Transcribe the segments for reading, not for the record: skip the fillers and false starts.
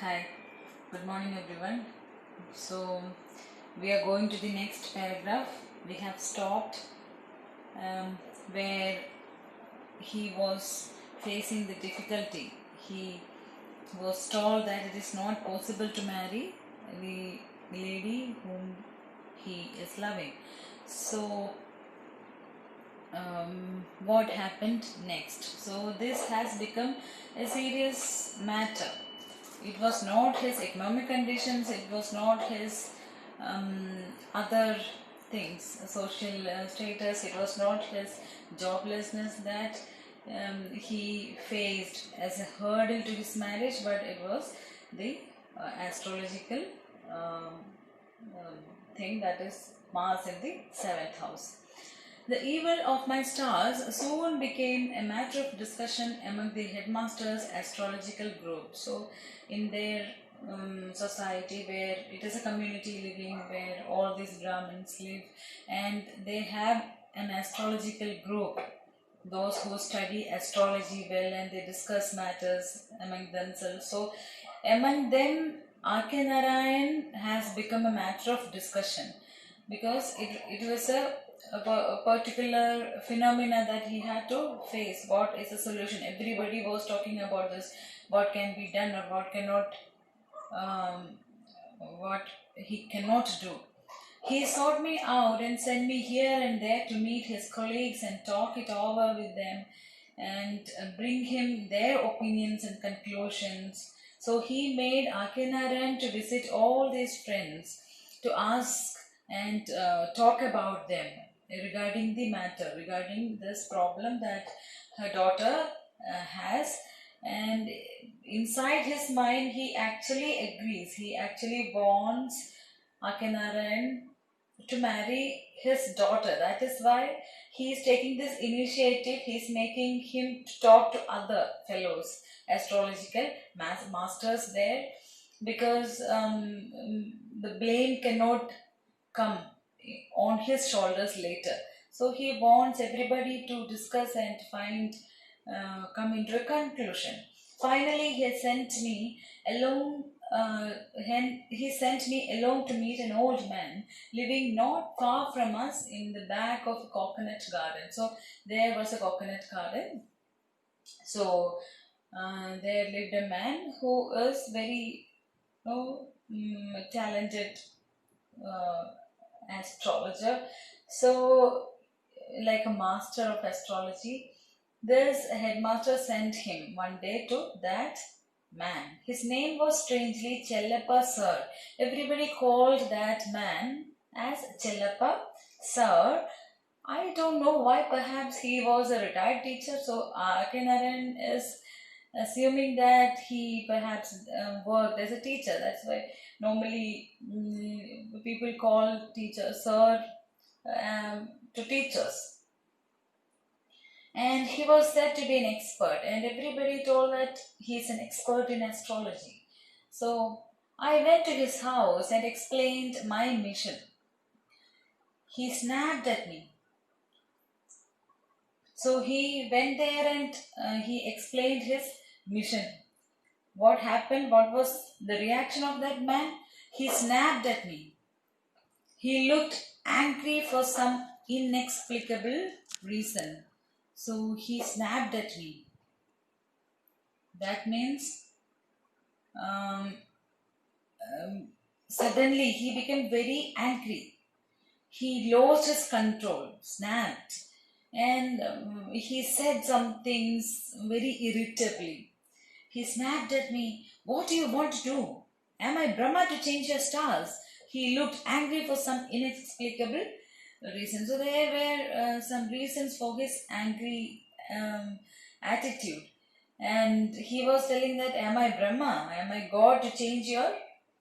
Hi, good morning everyone. So, we are going to the next paragraph. We have stopped where he was facing the difficulty. He was told that it is not possible to marry the lady whom he is loving. So, what happened next? So, this has become a serious matter. It was not his economic conditions, it was not his other things, social status, it was not his joblessness that he faced as a hurdle to his marriage, but it was the astrological thing, that is Mars in the 7th house. The evil of my stars soon became a matter of discussion among the headmasters' astrological group. So, in their society, where it is a community living, where all these Brahmins live, and they have an astrological group, those who study astrology well, and they discuss matters among themselves. So, among them, Arkanarayan has become a matter of discussion because it was a particular phenomena that he had to face. What is the solution? Everybody was talking about this. What can be done or what cannot, what he cannot do. He sought me out and sent me here and there to meet his colleagues and talk it over with them and bring him their opinions and conclusions. So he made Akenaran to visit all these friends to ask and talk about them regarding the matter, regarding this problem that her daughter has. And inside his mind, he actually agrees, he actually wants Akenaran to marry his daughter. That is why he is taking this initiative. He is making him to talk to other fellows, astrological masters there, because the blame cannot come on his shoulders later. So he wants everybody to discuss and find, come into a conclusion. Finally, he sent me alone. He sent me alone to meet an old man living not far from us in the back of a coconut garden. So there was a coconut garden. So there lived a man who is very talented astrologer. So, like a master of astrology, this headmaster sent him one day to that man. His name was strangely Chellappa Sir. Everybody called that man as Chellappa Sir. I don't know why. Perhaps he was a retired teacher. So Akenaran is assuming that he perhaps worked as a teacher. That's why normally people call teachers sir to teachers. And he was said to be an expert, and everybody told that he's an expert in astrology. So I went to his house and explained my mission. He snapped at me. So he went there and he explained his mission. What happened? What was the reaction of that man? He snapped at me. He looked angry for some inexplicable reason. So he snapped at me. That means um, suddenly he became very angry. He lost his control, snapped, and he said some things very irritably. He snapped at me. What do you want to do? Am I Brahma to change your stars? He looked angry for some inexplicable reason. So there were some reasons for his angry attitude. And he was telling that, am I Brahma? Am I God to change your?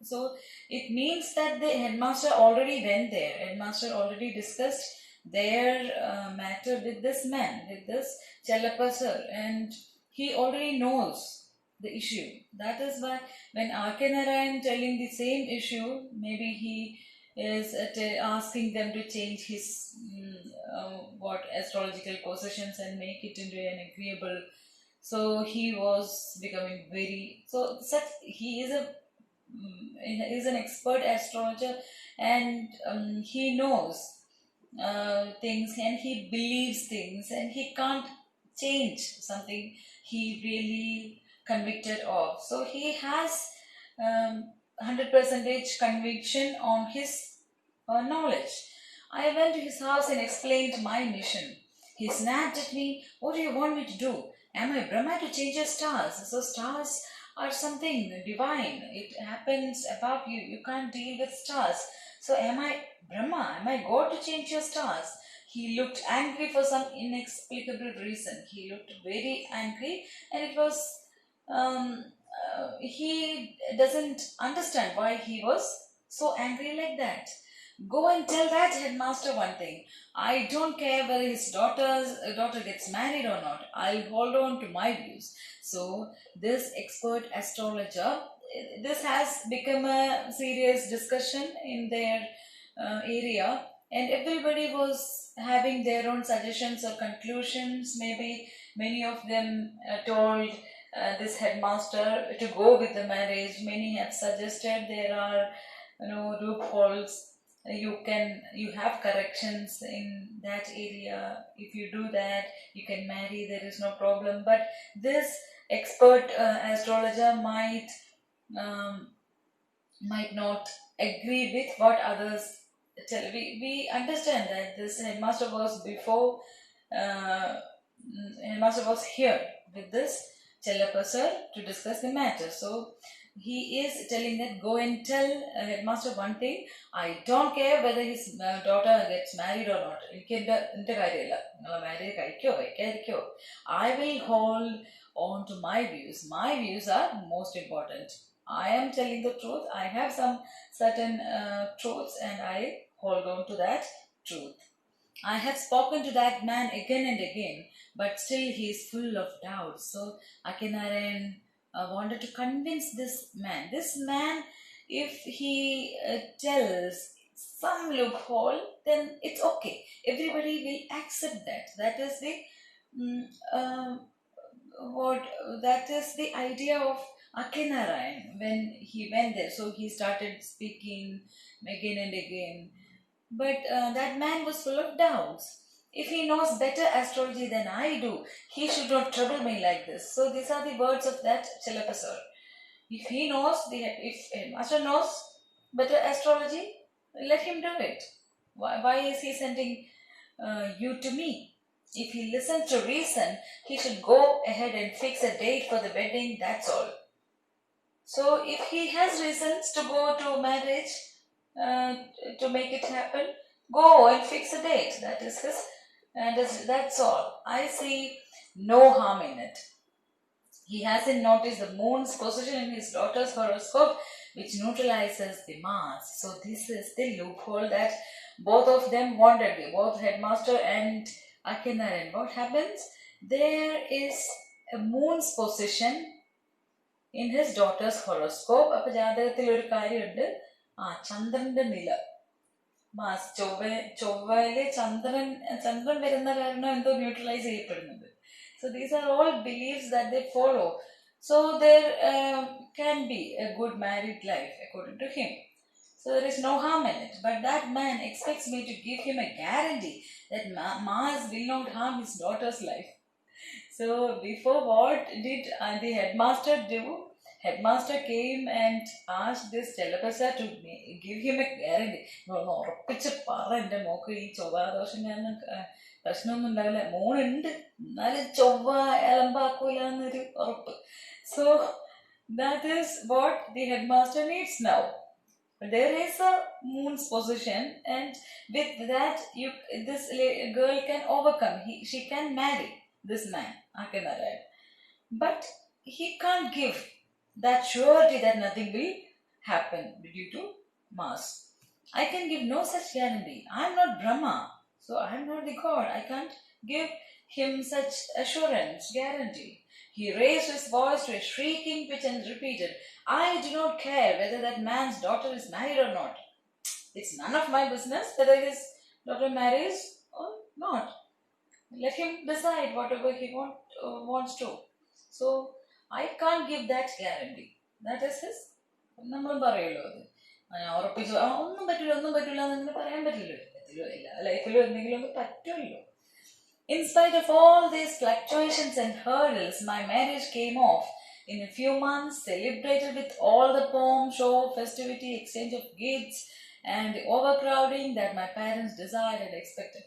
So it means that the headmaster already went there. Headmaster already discussed their matter with this man, with this Chellappa sir. And he already knows the issue. That is why when Arkanarayan telling the same issue, maybe he is asking them to change his what astrological possessions and make it into an agreeable So he was becoming very, so such, he is a is an expert astrologer, and he knows things, and he believes things, and he can't change something he really convicted of. So he has 100% conviction on his knowledge. I went to his house and explained my mission. He snapped at me, "What do you want me to do? Am I Brahma to change your stars?" So stars are something divine. It happens above you. You can't deal with stars. So am I Brahma? Am I God to change your stars? He looked angry for some inexplicable reason. He looked very angry, and it was he doesn't understand why he was so angry like that. Go and tell that headmaster one thing. I don't care whether his daughter gets married or not. I'll hold on to my views. So this expert astrologer, this has become a serious discussion in their area, and everybody was having their own suggestions or conclusions. Maybe many of them told this headmaster to go with the marriage. Many have suggested there are, loopholes. You have corrections in that area. If you do that, you can marry, there is no problem. But this expert astrologer um, might not agree with what others tell. We understand that this headmaster was before, uh, headmaster was here with this Chellappa sir to discuss the matter. So he is telling that go and tell headmaster one thing. I don't care whether his daughter gets married or not. I will hold on to my views. My views are most important. I am telling the truth. I have some certain truths, and I hold on to that truth. I have spoken to that man again and again, but still he is full of doubts. So Akinarayan wanted to convince this man. This man, if he tells some loophole, then it's okay. Everybody will accept that. That is the mm, uh, what that is the idea of Akinarayan when he went there. So he started speaking again and again, but that man was full of doubts. If he knows better astrology than I do, he should not trouble me like this. So these are the words of that Chellappa sir. If he knows, if a master knows better astrology, let him do it. Why is he sending you to me? If he listens to reason, he should go ahead and fix a date for the wedding, that's all. So if he has reasons to go to marriage, uh, to make it happen, go and fix a date. That is his, and that's all. I see no harm in it. He hasn't noticed the moon's position in his daughter's horoscope, which neutralizes the Mars. So this is the loophole that both of them wanted, both headmaster and Akinarayan. What happens? There is a moon's position in his daughter's horoscope. അപ്പോൾ ജാതകത്തിൽ ഒരു കാര്യമുണ്ട്, ചന്ദ്രന്റെ നില, mass ചൊവ്വയിലെ ചന്ദ്രൻ വരുന്ന കാരണം എന്തോ neutralise ചെയ്യപ്പെടുന്നുണ്ട്. So these are all beliefs that they follow. So there can be a good married life according to him. So there is no harm in it. But that man expects me to give him a guarantee that Mars will not harm his daughter's life. So before, what did the headmaster do? Headmaster came and asked this Chellappa sir to give him a guarantee. ഉറപ്പിച്ച് പറ എൻ്റെ mock ഈ ചൊവ്വാദോഷം കാരണം പ്രശ്നമൊന്നും ഉണ്ടാവില്ല, മോനുണ്ട് എന്നാലും ചൊവ്വ എലമ്പാക്കൂല എന്നൊരു ഉറപ്പ്. So that is what the headmaster needs now. There is a moon's position, and with that this girl can overcome. She can marry this man, Akinarayan. But he can't give that surety that nothing will happen due to Mars. I can give no such guarantee. I am not Brahma, so I am not the God. I can't give him such assurance, guarantee. He raised his voice to a shrieking pitch and repeated, I do not care whether that man's daughter is married or not. It's none of my business whether his daughter marries or not. Let him decide whatever he wants to. So I can't give that guarantee. That is his. നമ്മൾ പറയുമല്ലോ അത് ഉറപ്പിച്ചു ഒന്നും പറ്റില്ല ഒന്നും പറ്റില്ല എന്നിങ്ങനെ പറയാൻ പറ്റില്ലല്ലോ. ലൈഫിലും എന്തെങ്കിലും ഒന്ന് പറ്റുമല്ലോ. In spite of all these fluctuations and hurdles, my marriage came off in a few months, celebrated with all the pomp, show, festivity, exchange of gifts, and the overcrowding that my parents desired and expected.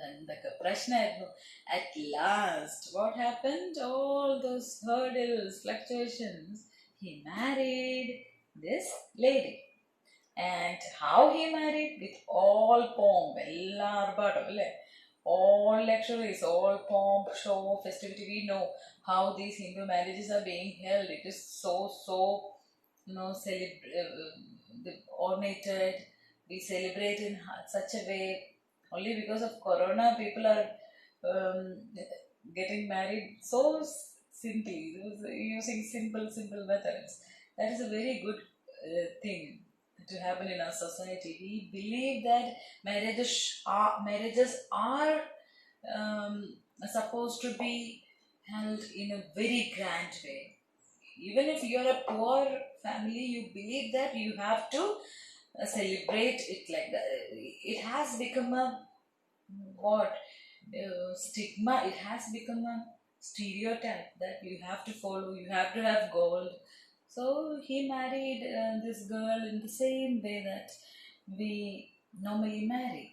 എന്തൊക്കെ പ്രശ്നമായിരുന്നു. At last, what happened? All those hurdles, fluctuations, he married this lady. And how he married? With all pomp, എല്ലാ ആർഭാടം അല്ലേ, all luxuries, all pomp, show, festivity. We know how these Hindu marriages are being held. It is so ornated. We celebrate in such a way. Only because of Corona, people are getting married so simply, using simple methods. That is a very good thing to happen in our society. We believe that marriages are supposed to be held in a very grand way. Even if you are a poor family, you believe that you have to celebrate it like that. It has become a stigma. It has become a stereotype that you have to follow. You have to have gold. So he married this girl in the same way that we normally marry.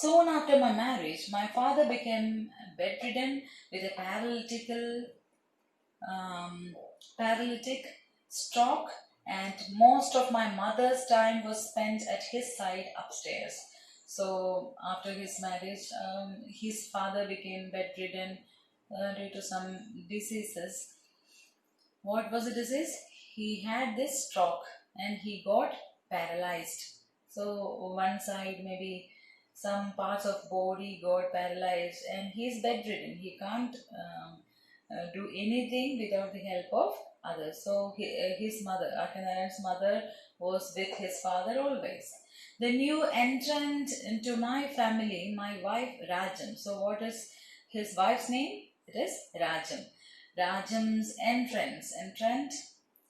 Soon after my marriage, my father became bedridden with a paralytic stroke, and most of my mother's time was spent at his side upstairs. So after his marriage, his father became bedridden due to some diseases. What was the disease? He had this stroke and he got paralyzed. So one side, maybe some parts of body got paralyzed, and he is bedridden. He can't do anything without the help of others. So his mother, Arkanarayan's mother, was with his father always. The new entrant into my family, my wife Rajam. So what is his wife's name? It is Rajam. Rajam's entrance. Entrant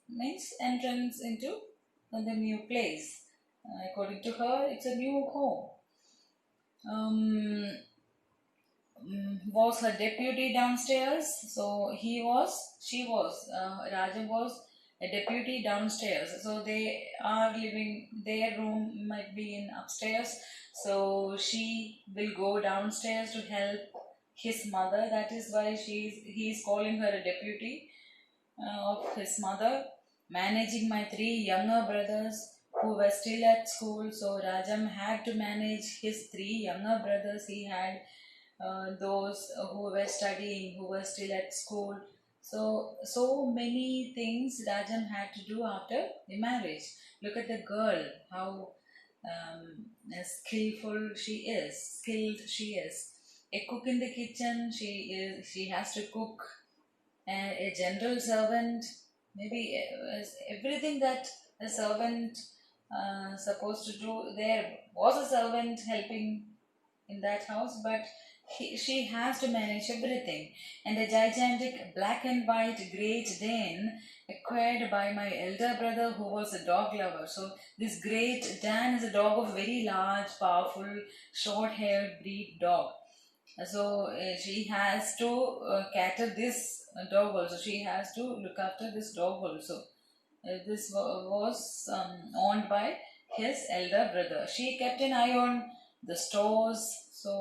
means entrance into the new place. According to her, it's a new home. Was her deputy downstairs. So Rajam was a deputy downstairs. So they are living, their room might be in upstairs. So she will go downstairs to help his mother. That is why he is calling her a deputy of his mother, managing my 3 younger brothers who were still at school. So Rajam had to manage his 3 younger brothers. He had those who were studying, who were still at school. So many things Rajam had to do after the marriage. Look at the girl, how skilled she is. A cook in the kitchen, she has to cook. And a general servant, maybe everything that a servant supposed to do. There was a servant helping in that house, but she has to manage everything. And a gigantic black and white Great Dane acquired by my elder brother, who was a dog lover. So this Great Dane is a dog of very large, powerful, short-haired breed dog. So she has to cater this dog also. She has to look after this dog also. This was owned by his elder brother. She kept an eye on the stores. So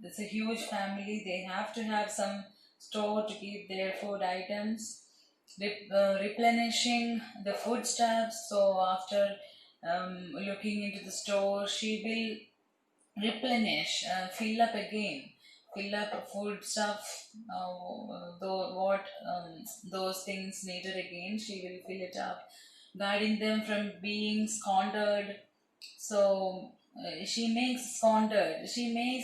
it's a huge family. They have to have some store to keep their food items, replenishing the foodstuffs. So after looking into the store, she will replenish, fill up food stuff, those things needed again. She will fill it up, guarding them from being squandered. So she makes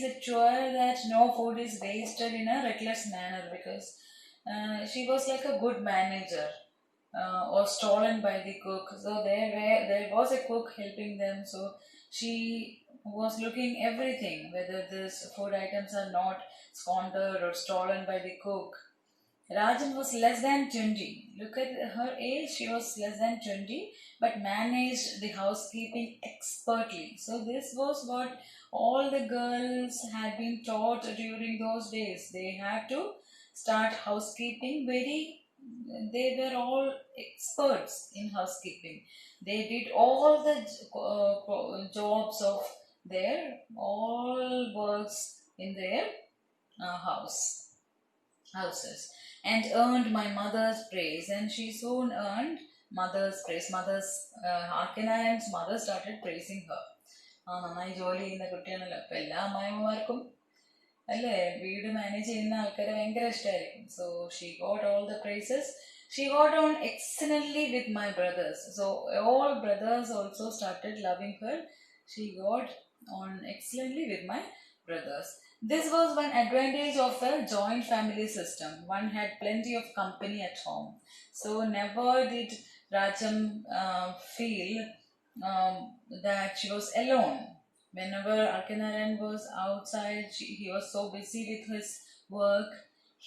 it sure that no food is wasted in a reckless manner, because she was like a good manager, or stolen by the cook. So there was a cook helping them. So she was looking everything, whether these food items are not squandered or stolen by the cook. Rajan was less than 20. Look at her age, she was less than 20, but managed the housekeeping expertly. So, this was what all the girls had been taught during those days. They had to start housekeeping they were all experts in housekeeping. They did all the jobs of all works in their houses, and earned my mother's praise. And she soon earned mother's praise. Arkanarayan's mother started praising her. നന്നായി ജോലി ചെയ്യുന്ന കുട്ടിയാണല്ലോ, അപ്പം എല്ലാ അമ്മായിമ്മമാർക്കും അല്ലേ വീട് manage ചെയ്യുന്ന ആൾക്കാരെ ഭയങ്കര ഇഷ്ടമായിരിക്കും. So she got all the prizes. She got on excellently with my brothers. So all brothers also started loving her. She got on excellently with my brothers. This was one advantage of a joint family system. One had plenty of company at home. So never did Rajam feel that she was alone. Whenever Arkanarayan was outside, he was so busy with his work.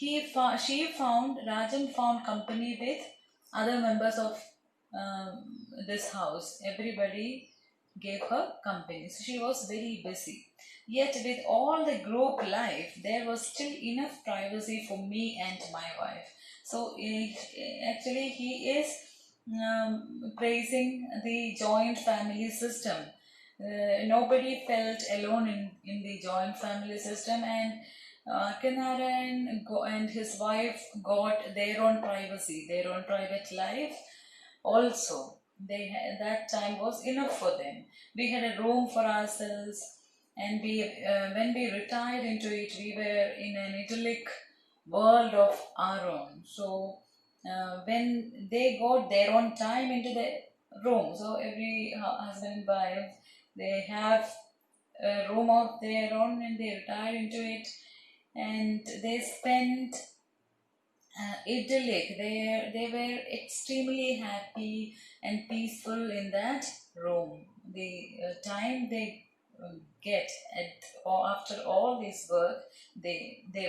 Rajan found company with other members of this house. Everybody gave her company. So she was very busy. Yet with all the group life, there was still enough privacy for me and my wife. So actually he is praising the joint family system. Nobody felt alone in the joint family system, and Arkanarayan and his wife got their own privacy, their own private life also. That time was enough for them. We had a room for ourselves, and when we retired into it, we were in an idyllic world of our own. So when they got their own time into the room, so every husband and wife, they have a room of their own and they retire into it, and they spent idyllic. They were extremely happy and peaceful in that room. The time they get after all this work, they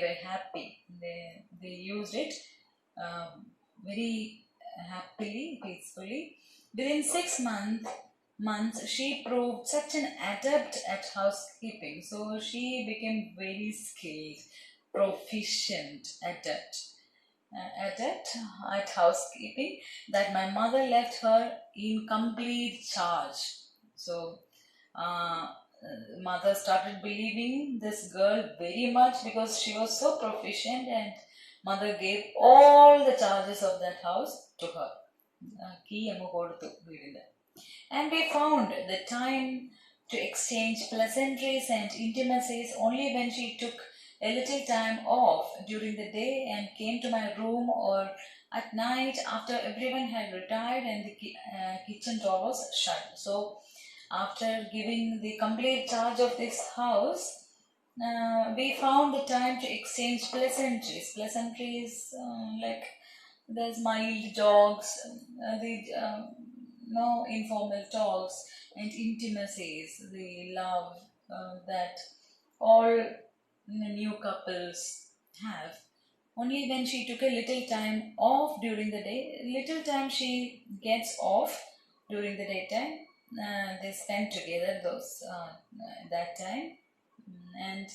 were happy. They used it very happily, peacefully. Within 6 months, she proved such an adept at housekeeping. So she became very skilled, proficient, adept at housekeeping, that my mother left her in complete charge. So mother started believing this girl very much because she was so proficient, and mother gave all the charges of that house to her. Key അങ്ങ് കൊടുത്തു വീടിൻ്റെ. And we found the time to exchange pleasantries and intimacies only when she took a little time off during the day and came to my room, or at night after everyone had retired and the kitchen door was shut. So after giving the complete charge of this house, we found the time to exchange pleasantries like there's mild jokes, no informal talks, and intimacies, the love that all new couples have. Only when she took a little time off during the day, little time she gets off during the daytime, they spend together that time. And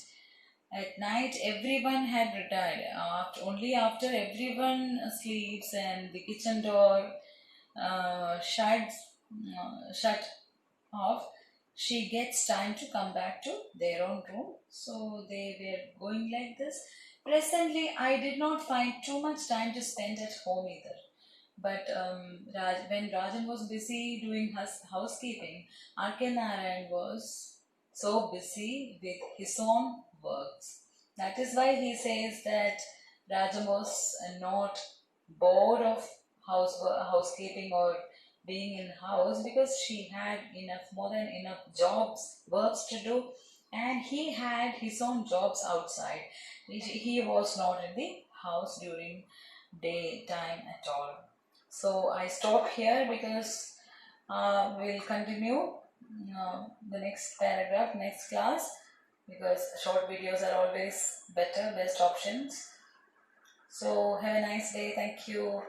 at night everyone had retired. Only after everyone sleeps and the kitchen door shut off, she gets time to come back to their own room. So they were going like this. Presently, I did not find too much time to spend at home either. But when Rajan was busy doing housekeeping, Arkanarayan was so busy with his own works. That is why he says that Rajan was not bored of housekeeping or being in house, because she had more than enough works to do, and he had his own jobs outside. He was not in the house during daytime at all. So I stop here because we'll continue the next paragraph, next class. because short videos are always better, best options. So have a nice day. Thank you.